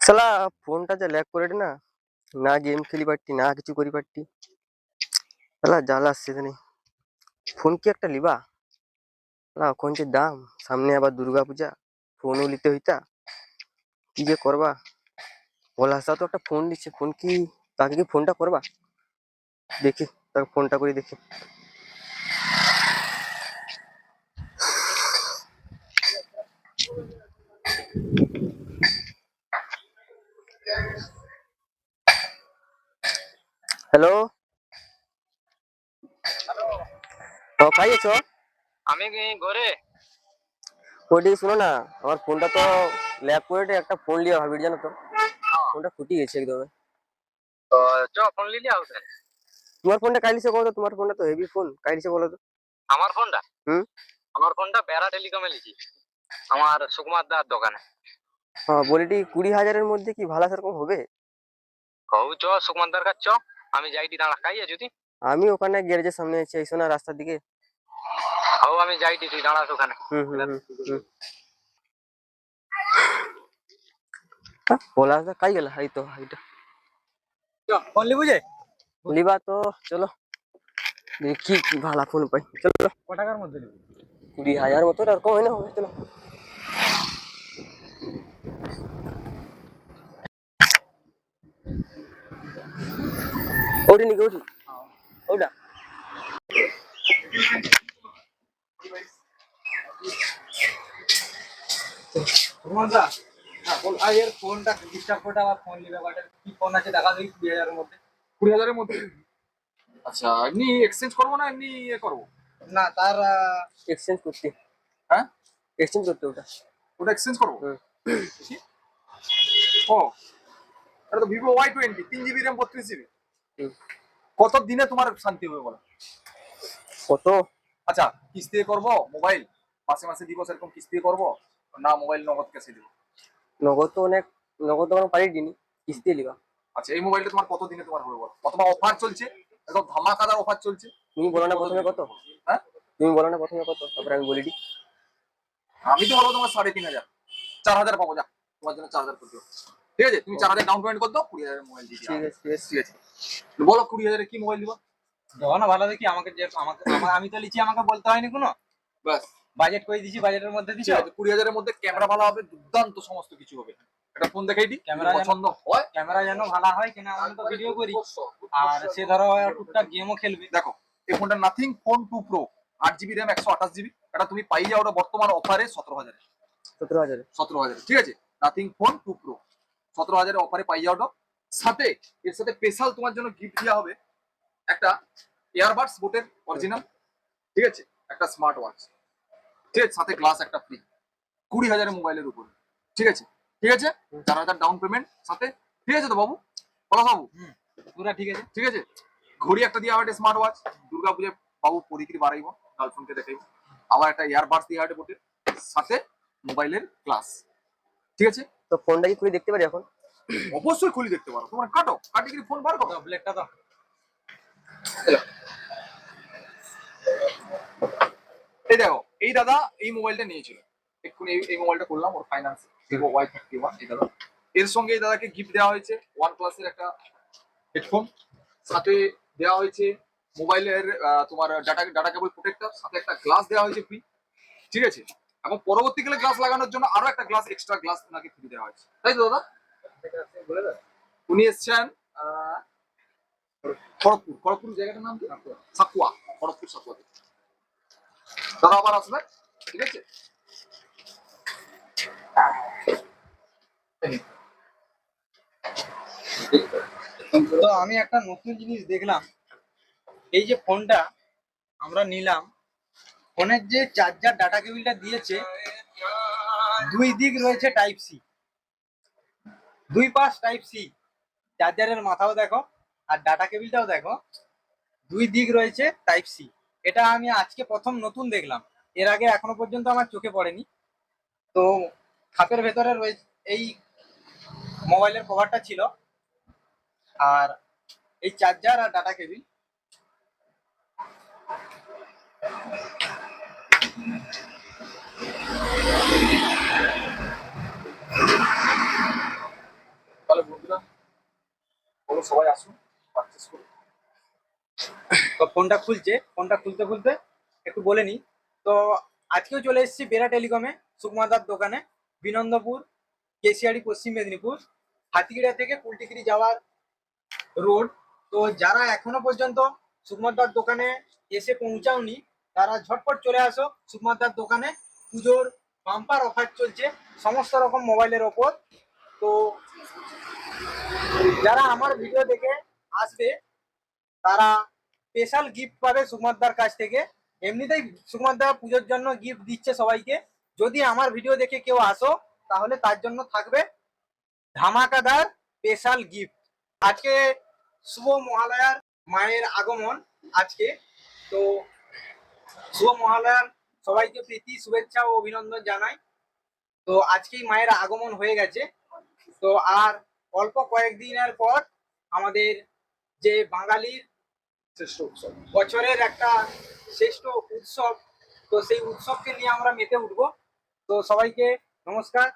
শালা ফোনটা যে ল্যাগ করে না, না গেম খেলি পারতি না কিছু করি পারতি। শালা জ্বালা আসছে জানি। ফোন কি একটা লিবা, শালা কোন যে দাম, সামনে আবার দুর্গা পূজা, ফোনও নিতে হইতা। কি যে করবা, পলাশদা তো একটা ফোন দিচ্ছে, ফোন কি তাকে কি ফোনটা করবা, দেখি তাকে ফোনটা করে দেখি। হ্যালো, কাই আছো? আমি ঘরে। ওইটি শোনো না, আমার ফোনটা তো ল্যাগ করে একটা ফোন লিয়া ভাবি, জানো তো ফোনটা ফুটি গেছে একদম। তো চ ফোন লিলি আউতে। তোমার ফোনটা কাই লিছে বলো তো, তোমার ফোনটা তো হেভি ফোন, কাই লিছে বলো তো? আমার ফোনটা হুম। আমার ফোনটা বেড়া টেলিকমে লিছি, আমার সুকুমার দার দোকানে। হ্যাঁ বলিটি 20,000-এর মধ্যে কি ভালো সেরকম হবে? হউ চ সুকুমার দার কাছে চ, আমি যাইটি দাঁড়া খাইয়ে যদি। আমি ওখানে গ্যারেজের সামনে আছি, এসো না রাস্তার দিকে। হউ আমি যাইটি, তুই দাঁড়া ওখানে। হুম হুম হুম হুম। পলাশদা কাই গেল, এই তো এইটা চ ফোন লিবু যে। লিবা তো। চলো দেখি কি ভালো ফোন পাই, চলো। ক টাকার মধ্যে লিবু? 20,000 মতো আর কম হয় না, হবে চলো। ওটি নাকি ওটি, ওটা সুকুমার দা, ফোন আইয়ের ফোনটা ডিস্টার্ব করে আবার ফোন লিবে বাটে। কি ফোন আছে দেখা দিই 20,000 এর মধ্যে। 20,000-এর মধ্যে? আচ্ছা, এমনি এক্সচেঞ্জ করবো না এমনি ইয়ে করবো? না তার এক্সচেঞ্জ করতে, হ্যাঁ, এক্সচেঞ্জ করতে ওটা। ওটা এক্সচেঞ্জ করবো। হুম। দেখি। ও, এটা তো Vivo Y20, 3 GB RAM, 32 GB। হুম। কত দিনে তোমার শান্তি হবে বলো? কত? আচ্ছা, কিস্তি করবো মোবাইল, মাসে মাসে দিব সেরকম কিস্তি করবো, না মোবাইল নগদ ক্যাশে দিব? নগদ তো অনেক, নগদ তো কোনো পারি দিনি, কিস্তি লিবা। আচ্ছা, এই মোবাইলটা তোমার কত দিনে তোমার হবে বলো? অথবা অফার চলছে, একদম ধামাকাদার অফার চলছে। তুমি বলো না প্রথমে কত, হ্যাঁ, তুমি বলো না প্রথমে কত, তারপরে আমি বলি দিই। আমি তো বলবো তোমার 3,500, 4,000 পাবো, যা তোমার জন্য 4,000 করে দেবো। ঠিক আছে, তুমি 4,000 ডাউন পেমেন্ট করে দাও, 20,000 মোবাইল দিয়ে ঠিক আছে ঠিক আছে। ঠিক আছে, বলো 20,000 কি মোবাইল দিব? দেখো না ভালো দেখি, আমাকে যে আমি তো লিচি, আমাকে বলতে হয়নি কোনো। ব্যাস, বাজেট করে দিছি, বাজেটের মধ্যে দিছো। ঠিক আছে, 20,000-এর মধ্যে ক্যামেরা ভালো হবে, দুর্দান্ত সমস্ত কিছু হবে। একটা ফোন দেখাই দিই, ক্যামেরা পছন্দ হয়। ক্যামেরা যেন ভালো হয়, কেন আমি তো ভিডিও করি, আর সে ধরো টুকটাক গেমও খেলবে। দেখো, এই ফোনটা nothing phone 2 pro, 8 GB RAM, 128 GB। এটা তুমি পাই যাও ওটা বর্তমান অফারে 17,000। 17,000? 17,000, ঠিক আছে। নাথিং ফোন 2 প্রো 17,000 অফারে পাই যাও ওটা। সাথে এর সাথে স্পেশাল তোমার জন্য গিফট দেওয়া হবে একটা এয়ারবাডস বোটের অরিজিনাল, ঠিক আছে, একটা স্মার্ট ওয়াচ, ঠিক আছে, সাথে গ্লাস একটা ফ্রি, 20,000 মোবাইলের উপরে, ঠিক আছে। ঠিক আছে, 4,000 ডাউন পেমেন্ট সাথে, ঠিক আছে তো বাবু, বলো বাবু? পুরা ঠিক আছে। ঠিক আছে, ঘড়ি একটা দিয়ে হবে, স্মার্ট ওয়াচ, দুর্গা পুজোয় বাবু পরিক্রি বাড়াইব, গার্লফ্রেন্ডকে দেখাইব। আবার একটা ইয়ারবাডস দিয়ে হবে বোটের, সাথে মোবাইলের ক্লাস, ঠিক আছে। তো ফোনটা কি খুলে দেখতে পারি এখন? অবশ্যই খুলে দেখতে পারো, তোমার কাটো কাটি কি ফোন বার করো। ব্লেডটা দাও। এই দেখো, এই দাদা এই মোবাইলটা নিয়েছিল এক্ষুনি, এই মোবাইলটা করলাম ওর ফাইন্যান্স, ভিভো Y31। এই দাদা, এর সঙ্গে এই দাদাকে গিফট দেওয়া হয়েছে OnePlus-এর একটা হেডফোন, সাথে দেওয়া হয়েছে মোবাইলের তোমার ডাটা কেবল প্রোটেক্টর, সাথে একটা গ্লাস দেওয়া হয়েছে ফ্রি, ঠিক আছে। এবং পরবর্তীকালে গ্লাস লাগানোর জন্য আরো একটা গ্লাস, এক্সট্রা গ্লাস ওনাকে ফ্রি দেওয়া হয়েছে, তাই তো দাদা? উনি এসছেন খড়গপুর, খড়গপুর জায়গাটার নাম কি? সাকুয়া, খড়গপুর সাকুয়া থেকে। দাদা আবার আসবেন, ঠিক আছে। তো আমি একটা নতুন জিনিস দেখলাম, এই যে ফোনটা আমরা নিলাম, ফোনের যে চার্জার ডাটা কেবিলটা দিয়েছে, দুই দিক রয়েছে টাইপ সি, দুই পাশ টাইপ সি। চার্জারের মাথাও দেখো আর ডাটা কেবিলটাও দেখো, দুই দিক রয়েছে টাইপ সি। এটা আমি আজকে প্রথম নতুন দেখলাম, এর আগে এখনো পর্যন্ত আমার চোখে পড়েনি। তো খাপের ভেতরে রয়েছে এই মোবাইলের কভারটা ছিল, আর এই চার্জার আর ডাটা কেবিল। চলো সবাই আসুন পারচেস করুন। তো ফোনটা খুলছে, ফোনটা খুলতে খুলতে একটু বলে নিই। তো আজকেও চলে এসেছি বেরা টেলিকমে, সুকুমারদার দোকানে, বিনন্দপুর, কেশিয়াড়ি, পশ্চিম মেদিনীপুর, হাতিগিড়া থেকে কুলটিগিরি যাওয়ার রোড। তো যারা এখনো পর্যন্ত সুকুমারদার দোকানে এসে পৌঁছাওনি, তারা ঝটপট চলে আসো সুকুমারদার দোকানে। পুজোর বাম্পার অফার চলছে সমস্ত রকম মোবাইলের ওপর। তো যারা আমার ভিডিও দেখে আসবে তারা স্পেশাল গিফট পাবে সুকুমারদার কাছ থেকে। এমনিতেই সুকুমারদা পুজোর জন্য গিফট দিচ্ছে সবাইকে। যদি আমার ভিডিও দেখে কেউ আসো তাহলে তার জন্য থাকবে ধামাকাদার স্পেশাল গিফট। আজকে শুভ মহালয়ার মায়ের আগমন আজকে। তো শুভ মহালয়ার সবাইকে প্রীতি শুভেচ্ছা ও অভিনন্দন জানাই। তো আজকেই মায়ের আগমন হয়ে গেছে। তো আর অল্প কয়েকদিনের পর আমাদের যে বাঙালির শ্রেষ্ঠ উৎসব। বছরের একটা শ্রেষ্ঠ উৎসব, তো সেই উৎসবকে নিয়ে আমরা মেতে উঠবো। তো সবাইকে নমস্কার।